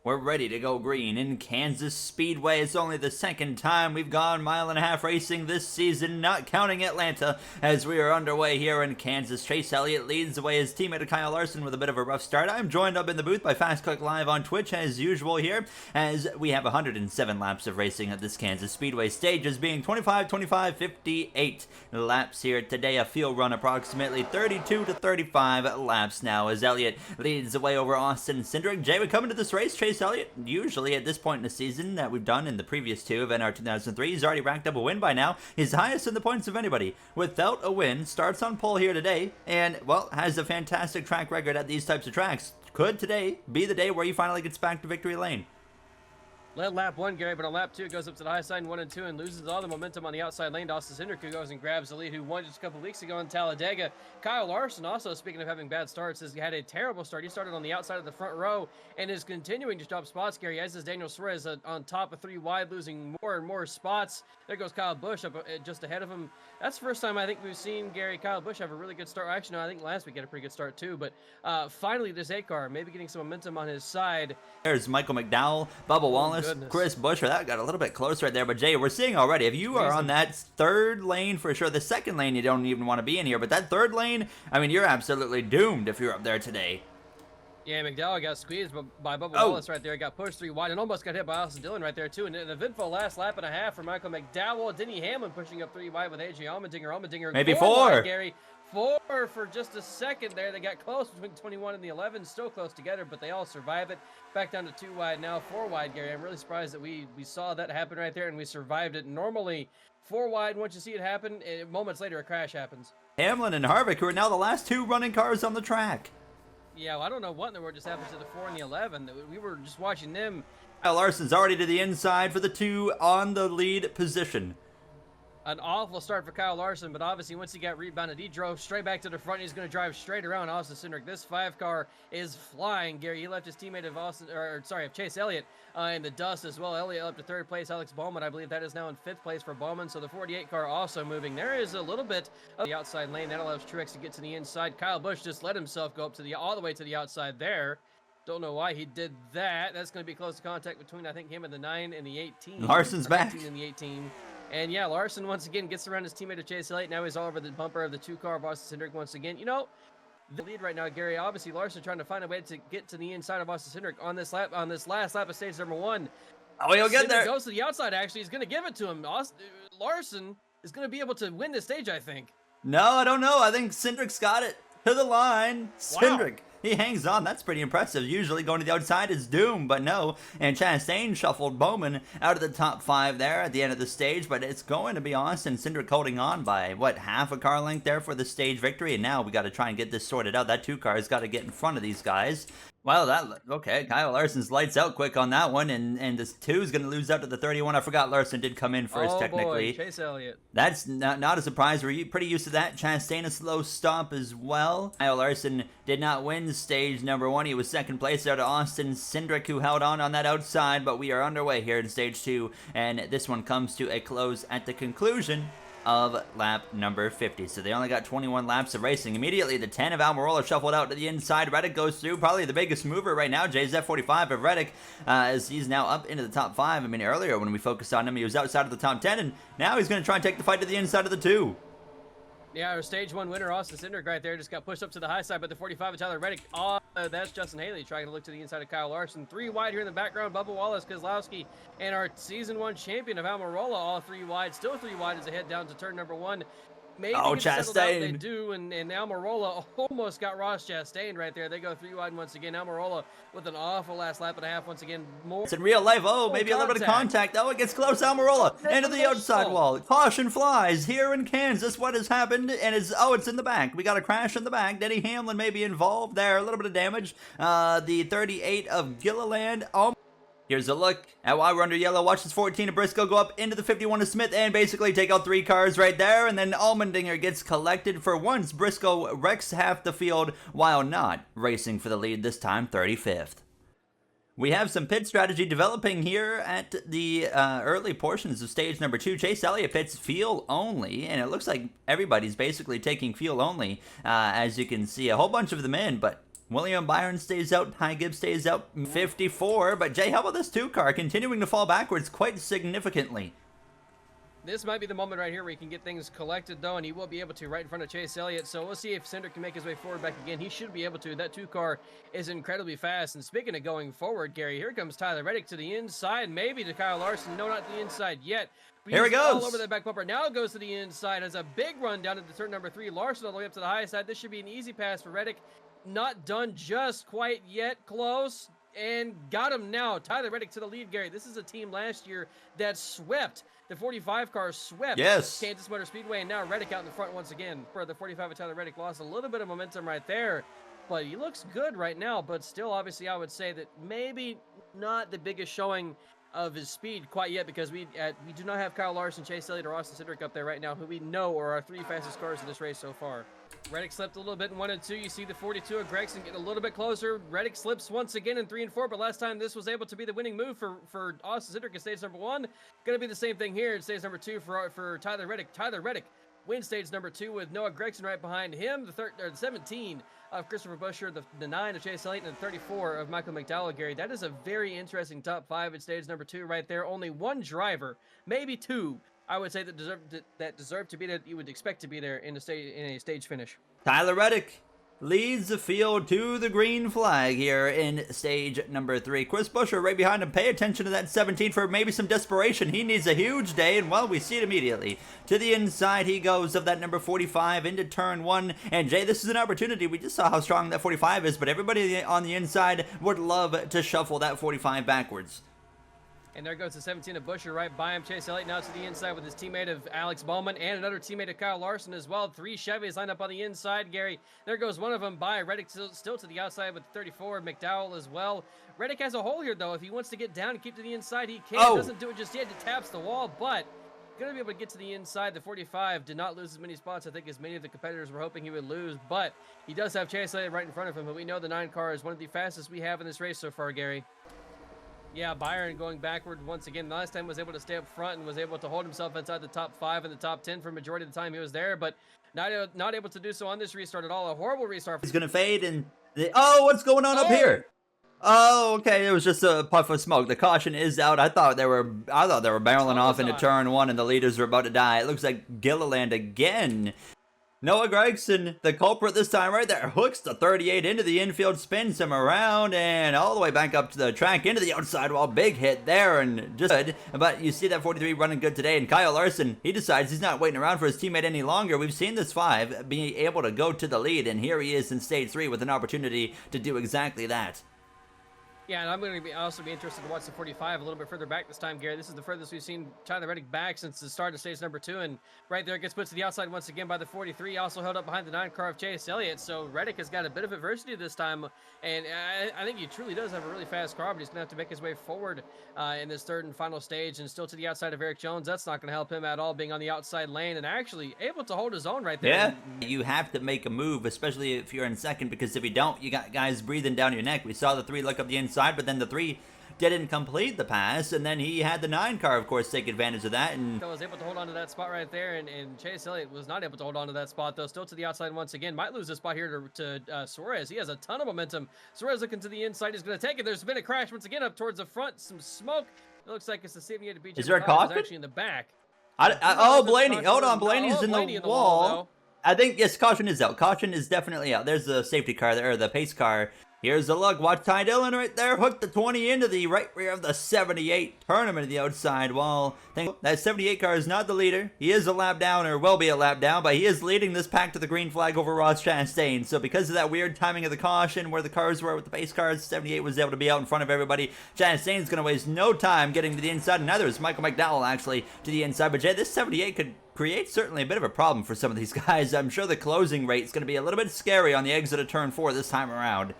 We're ready to go green in Kansas Speedway. It's only the second time we've gone mile-and-a-half racing this season, not counting Atlanta, as we are underway here in Kansas. Chase Elliott leads the way, his teammate Kyle Larson with a bit of a rough start. I'm joined up in the booth by Fast Cook Live on Twitch as usual here, as we have 107 laps of racing at this Kansas Speedway. Stages being 25, 25, 58 laps here today. A field run approximately 32 to 35 laps now as Elliott leads the way over Austin Cindric. Jay, we come into this race, Chase Elliott, usually at this point in the season that we've done in the previous two of NR2003, he's already racked up a win by now. He's highest in the points of anybody without a win. Starts on pole here today and, well, has a fantastic track record at these types of tracks. Could today be the day where he finally gets back to victory lane? Led lap 1, Gary, but on lap 2 goes up to the high side in 1 and 2 and loses all the momentum on the outside lane. Austin Cindric, who goes and grabs the lead, who won just a couple weeks ago in Talladega. Kyle Larson, also speaking of having bad starts, has had a terrible start. He started on the outside of the front row and is continuing to drop spots, Gary, as is Daniel Suarez on top of 3 wide, losing more and more spots. There goes Kyle Busch up just ahead of him. That's the first time I think we've seen Kyle Busch have a really good start. Actually, no, I think last week he had a pretty good start too, but finally this 8 car, maybe getting some momentum on his side. There's Michael McDowell, Bubba Wallace, goodness. Chris Buescher. That got a little bit closer right there, but Jay, we're seeing already, if you are on that third lane for sure, the second lane you don't even want to be in here, but that third lane, I mean, you're absolutely doomed if you're up there today. Yeah, McDowell got squeezed by Bubba Wallace right there. Got pushed 3 wide and almost got hit by Austin Dillon right there, too. And an eventful last lap and a half for Michael McDowell. Denny Hamlin pushing up 3 wide with AJ Allmendinger. Maybe 4 4. wide, Gary. 4 for just a second there. They got close between 21 and the 11. Still close together, but they all survive it. Back down to 2 wide now, 4 wide, Gary. I'm really surprised that we saw that happen right there and we survived it. Normally, 4 wide, once you see it happen, moments later a crash happens. Hamlin and Harvick, who are now the last 2 running cars on the track. Yeah, well, I don't know what in the world just happened to the 4 and the 11. We were just watching them. Kyle Larson's already to the inside for the 2 on the lead position. An awful start for Kyle Larson, but obviously once he got rebounded, he drove straight back to the front. He's going to drive straight around Austin Cindric. This 5 car is flying, Gary. He left his teammate of Chase Elliott in the dust as well. Elliott up to 3rd place. Alex Bowman, I believe that is now in 5th place for Bowman. So the 48 car also moving. There is a little bit of the outside lane. That allows Truex to get to the inside. Kyle Busch just let himself go up to all the way to the outside there. Don't know why he did that. That's going to be close to contact between, I think, him and the 9 and the 18. Larson's back. 19 and the 18. And yeah, Larson once again gets around his teammate of Chase Elliott. Now he's all over the bumper of the 2 car of Austin Cindric once again. You know, the lead right now, Gary. Obviously, Larson trying to find a way to get to the inside of Austin Cindric on this last lap of stage number 1. Oh, he'll get there. Goes to the outside. Actually, he's going to give it to him. Larson is going to be able to win this stage, I think. No, I don't know. I think Cindric's got it to the line. Cindric. Wow. He hangs on. That's pretty impressive. Usually going to the outside is doom, but no. And Chastain shuffled Bowman out of the top 5 there at the end of the stage, but it's going to be Austin Cindric holding on by, what, half a car length there for the stage victory, and now we got to try and get this sorted out. That 2 car has got to get in front of these guys. Well, okay, Kyle Larson's lights out quick on that one, and this 2 is going to lose out to the 31. I forgot Larson did come in first, technically. Boy, Chase Elliott. That's not a surprise. We're pretty used to that. Chastain a slow stop as well. Kyle Larson did not win stage number 1. He was 2nd place out to Austin Cindric, who held on that outside, but we are underway here in stage 2, and this one comes to a close at the conclusion of lap number 50. So they only got 21 laps of racing. Immediately, the 10 of Almirola shuffled out to the inside. Reddick goes through, probably the biggest mover right now. Jay's F45 of Reddick, as he's now up into the top 5. I mean, earlier when we focused on him, he was outside of the top 10, and now he's going to try and take the fight to the inside of the 2. Yeah, our stage 1 winner, Austin Cindric, right there, just got pushed up to the high side, but the 45 of Tyler Reddick, that's Justin Haley trying to look to the inside of Kyle Larson. 3 wide here in the background, Bubba Wallace, Keselowski, and our Season 1 champion of Almirola, all 3 wide. Still 3 wide as they head down to turn number 1. Maybe Chastain. They do, and Almirola almost got Ross Chastain right there. They go 3 wide once again. Almirola with an awful last lap and a half once again. More. It's in real life. Oh, maybe a little bit of contact. Oh, it gets close. Almirola into the outside wall. Caution flies here in Kansas. What has happened? And it's in the back. We got a crash in the back. Denny Hamlin may be involved there. A little bit of damage. The 38 of Gilliland. Here's a look at why we're under yellow. Watch this 14 of Briscoe go up into the 51 of Smith and basically take out 3 cars right there. And then Allmendinger gets collected. For once, Briscoe wrecks half the field while not racing for the lead, this time 35th. We have some pit strategy developing here at the early portions of stage number 2. Chase Elliott pits fuel only, and it looks like everybody's basically taking fuel only. As you can see, a whole bunch of them in, but William Byron stays out, Ty Gibbs stays out 54, but Jay, how about this 2-car continuing to fall backwards quite significantly? This might be the moment right here where he can get things collected, though, and he will be able to right in front of Chase Elliott. So we'll see if Cindric can make his way forward back again. He should be able to. That 2-car is incredibly fast. And speaking of going forward, Gary, here comes Tyler Reddick to the inside, maybe to Kyle Larson. No, not the inside yet. But here he goes. All over that back bumper. Now goes to the inside. Has a big run down into turn number 3. Larson all the way up to the high side. This should be an easy pass for Reddick. Not done just quite yet. Close. And got him now. Tyler Reddick to the lead, Gary. This is a team last year that swept. The 45 car swept Kansas Motor Speedway, and now Reddick out in the front once again. For the 45 of Tyler Reddick lost a little bit of momentum right there, but he looks good right now. But still, obviously, I would say that maybe not the biggest showing of his speed quite yet, because we do not have Kyle Larson, Chase Elliott, or Austin Cindric up there right now, who we know are our 3 fastest cars in this race so far. Reddick slipped a little bit in 1 and 2. You see the 42 of Gregson getting a little bit closer. Reddick slips once again in 3 and 4, but last time this was able to be the winning move for Austin Cindric in stage number 1. Going to be the same thing here in stage number 2 for Tyler Reddick. Tyler Reddick wins stage number 2 with Noah Gregson right behind him. The 17 of Christopher Buescher, the 9 of Chase Elliott, and the 34 of Michael McDowell. Gary, that is a very interesting top 5 at stage number 2 right there. Only one driver, maybe 2, I would say, that deserve to be there. You would expect to be there in a stage finish. Tyler Reddick leads the field to the green flag here in stage number 3. Chris Buescher right behind him. Pay attention to that 17 for maybe some desperation. He needs a huge day, and well, we see it immediately. To the inside he goes of that number 45 into turn 1. And Jay, this is an opportunity. We just saw how strong that 45 is, but everybody on the inside would love to shuffle that 45 backwards. And there goes the 17 of Buescher right by him. Chase Elliott now to the inside with his teammate of Alex Bowman and another teammate of Kyle Larson as well. 3 Chevys lined up on the inside, Gary. There goes one of them by Reddick, still to the outside with 34 of McDowell as well. Reddick has a hole here, though. If he wants to get down and keep to the inside, he can. Oh. Doesn't do it just yet. He taps the wall, but going to be able to get to the inside. The 45 did not lose as many spots, I think, as many of the competitors were hoping he would lose, but he does have Chase Elliott right in front of him, but we know the 9 car is one of the fastest we have in this race so far, Gary. Yeah, Byron going backward once again. Last time was able to stay up front and was able to hold himself inside the top 5 and the top 10 for a majority of the time he was there, but not able to do so on this restart at all. A horrible restart. He's going to fade, and oh, what's going on up here? Oh, okay, it was just a puff of smoke. The caution is out. I thought they were barreling off into turn 1, and the leaders were about to die. It looks like Gilliland again. Noah Gregson, the culprit this time right there, hooks the 38 into the infield, spins him around, and all the way back up to the track, into the outside wall. Big hit there, and just good. But you see that 43 running good today, and Kyle Larson, he decides he's not waiting around for his teammate any longer. We've seen this 5 be able to go to the lead, and here he is in stage 3 with an opportunity to do exactly that. Yeah, and I'm going to also be interested to watch the 45 a little bit further back this time, Gary. This is the furthest we've seen Tyler Reddick back since the start of stage number 2, and right there it gets put to the outside once again by the 43, also held up behind the 9 car of Chase Elliott. So Reddick has got a bit of adversity this time, and I think he truly does have a really fast car, but he's going to have to make his way forward in this 3rd and final stage, and still to the outside of Eric Jones. That's not going to help him at all, being on the outside lane and actually able to hold his own right there. Yeah, you have to make a move, especially if you're in 2nd, because if you don't, you got guys breathing down your neck. We saw the 3 look up the inside, but then the 3 didn't complete the pass, and then he had the 9 car, of course, take advantage of that. And was able to hold on to that spot right there, and Chase Elliott was not able to hold on to that spot, though. Still to the outside once again. Might lose the spot here to Suarez. He has a ton of momentum. Suarez looking to the inside. He's going to take it. There's been a crash once again up towards the front. Some smoke. It looks like it's the 78 BJ. Is there a caution? Actually in the back. Oh, Blaney. Hold on. Blaney's in the wall. I think, yes, caution is out. Caution is definitely out. There's the safety car there, or the pace car. Here's the look. Watch Ty Dillon right there. Hooked the 20 into the right rear of the 78. Tournament of the outside wall. That 78 car is not the leader. He is a lap down, or will be a lap down, but he is leading this pack to the green flag over Ross Chastain. So because of that weird timing of the caution, where the cars were with the pace cars, 78 was able to be out in front of everybody. Chastain's going to waste no time getting to the inside, and neither is Michael McDowell, actually, to the inside. But Jay, this 78 could create certainly a bit of a problem for some of these guys. I'm sure the closing rate is going to be a little bit scary on the exit of turn 4 this time around.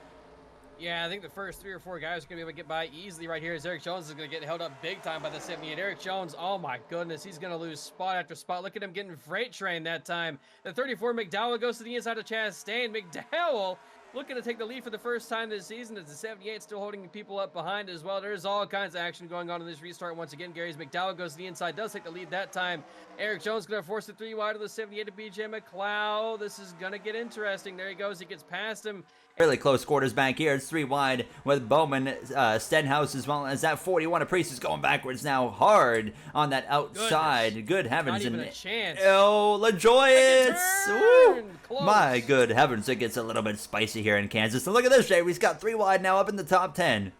Yeah, I think the first 3 or 4 guys are going to be able to get by easily right here, as Eric Jones is going to get held up big time by the 78. Eric Jones, oh my goodness, he's going to lose spot after spot. Look at him getting freight trained that time. The 34 McDowell goes to the inside of Chastain. McDowell looking to take the lead for the first time this season. As the 78 still holding people up behind as well. There's all kinds of action going on in this restart once again. Gary's McDowell goes to the inside, does take the lead that time. Eric Jones going to force the 3 wide of the 78 to BJ McLeod. This is going to get interesting. There he goes. He gets past him. Really close quarters back here. It's 3 wide with Bowman, Stenhouse, as well as that 41 of Priest is going backwards now hard on that outside. Good heavens. Not even a chance. Oh, LaJoyce. Close. My good heavens, it gets a little bit spicy here in Kansas. And look at this, Jay. He's got 3 wide now up in the top 10.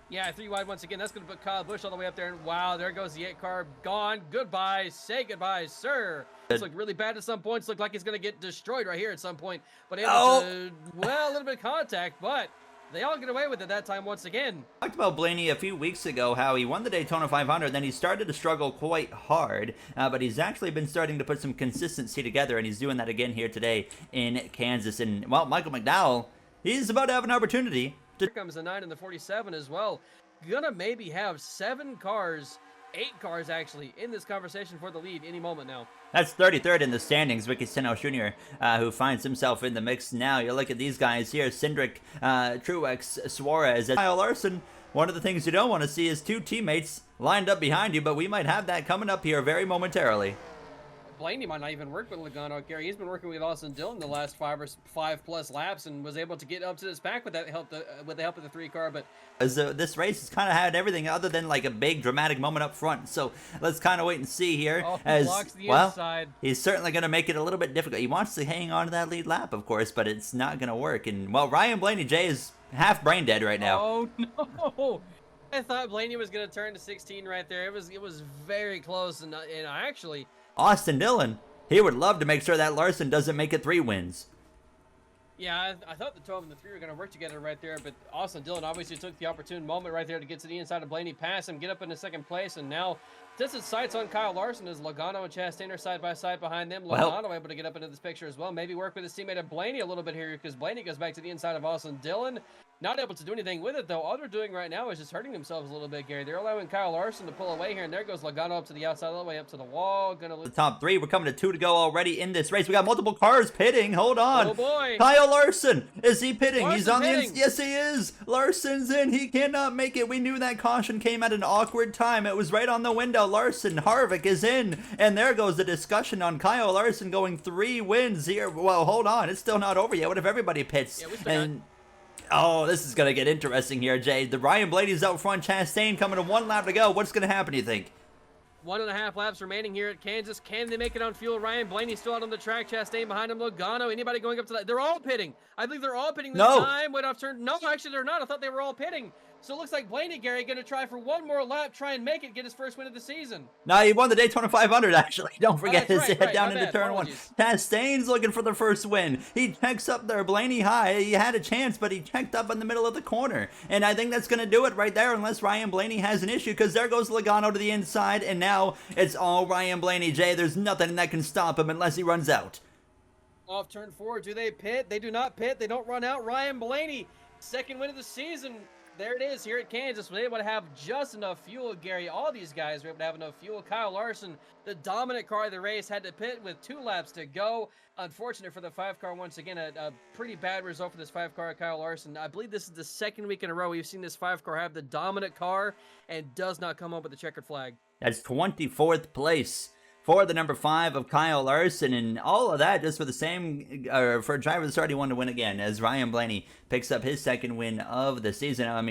Yeah, 3 wide once again. That's going to put Kyle Busch all the way up there. And wow, there goes the 8 car. Gone. Goodbye. Say goodbye, sir. This looked really bad at some points. Looked like he's going to get destroyed right here at some point. But able to, well, a little bit of contact. But they all get away with it that time once again. Talked about Blaney a few weeks ago, how he won the Daytona 500, then he started to struggle quite hard, but he's actually been starting to put some consistency together, and he's doing that again here today in Kansas. And, well, Michael McDowell, he's about to have an opportunity. Here comes the 9 and the 47 as well. Gonna maybe have 7 cars, 8 cars actually, in this conversation for the lead any moment now. That's 33rd in the standings, Ricky Stenhouse Jr., who finds himself in the mix now. You look at these guys here, Cindric, Truex, Suarez, and Kyle Larson. One of the things you don't want to see is 2 teammates lined up behind you, but we might have that coming up here very momentarily. Blaney might not even work with Logano. Gary, he's been working with Austin Dillon the last 5+ laps and was able to get up to this pack with that help, with the help of the 3 car. But as this race has kind of had everything other than like a big dramatic moment up front, so let's kind of wait and see here. He blocks the inside. He's certainly going to make it a little bit difficult. He wants to hang on to that lead lap, of course, but it's not going to work. And well, Ryan Blaney, Jay, is half brain dead right now. Oh no! I thought Blaney was going to turn to 16 right there. It was very close, and I actually. Austin Dillon, he would love to make sure that Larson doesn't make it 3 wins. Yeah, I thought the 12 and the 3 were going to work together right there, but Austin Dillon obviously took the opportune moment right there to get to the inside of Blaney, pass him, get up into 2nd place, and now sets its sights on Kyle Larson as Logano and Chastain are side by side behind them. Logano able to get up into this picture as well. Maybe work with his teammate Blaney a little bit here because Blaney goes back to the inside of Austin Dillon. Not able to do anything with it, though. All they're doing right now is just hurting themselves a little bit, Gary. They're allowing Kyle Larson to pull away here, and there goes Logano up to the outside, all the way up to the wall. Gonna lose. The top 3, we're coming to 2 to go already in this race. We got multiple cars pitting. Hold on. Oh, boy. Kyle Larson, is he pitting? Larson's He's on pitting. the yes, he is. Larson's in. He cannot make it. We knew that caution came at an awkward time. It was right on the window. Larson, Harvick is in, and there goes the discussion on Kyle Larson going 3 wins here. Well, hold on. It's still not over yet. What if everybody pits? Yeah, we still got. Oh, this is going to get interesting here, Jay. The Ryan Blaney's out front. Chastain coming to 1 lap to go. What's going to happen, you think? 1.5 laps remaining here at Kansas. Can they make it on fuel? Ryan Blaney still out on the track. Chastain behind him. Logano. Anybody going up to that? They're all pitting. I believe they're all pitting this time. Wait off turn. No, actually they're not. I thought they were all pitting. So it looks like Blaney, Gary, going to try for 1 more lap, try and make it, get his first win of the season. No, he won the Daytona 500, actually. Don't forget his right, head down my into bad. turn Apologies. 1. Chastain's looking for the first win. He checks up there. Blaney high. He had a chance, but he checked up in the middle of the corner. And I think that's going to do it right there, unless Ryan Blaney has an issue, because there goes Logano to the inside, and now it's all Ryan Blaney, Jay. There's nothing that can stop him unless he runs out. Off turn 4, do they pit? They do not pit. They don't run out. Ryan Blaney, 2nd win of the season. There it is here at Kansas. We're able to have just enough fuel, Gary. All these guys were able to have enough fuel. Kyle Larson, the dominant car of the race, had to pit with 2 laps to go. Unfortunate for the 5 car once again. A pretty bad result for this 5 car, Kyle Larson. I believe this is the 2nd week in a row we've seen this 5 car have the dominant car and does not come up with the checkered flag. That's 24th place for the number 5 of Kyle Larson, and all of that just for the same, for a driver that's already won to win again, as Ryan Blaney picks up his 2nd win of the season. I mean,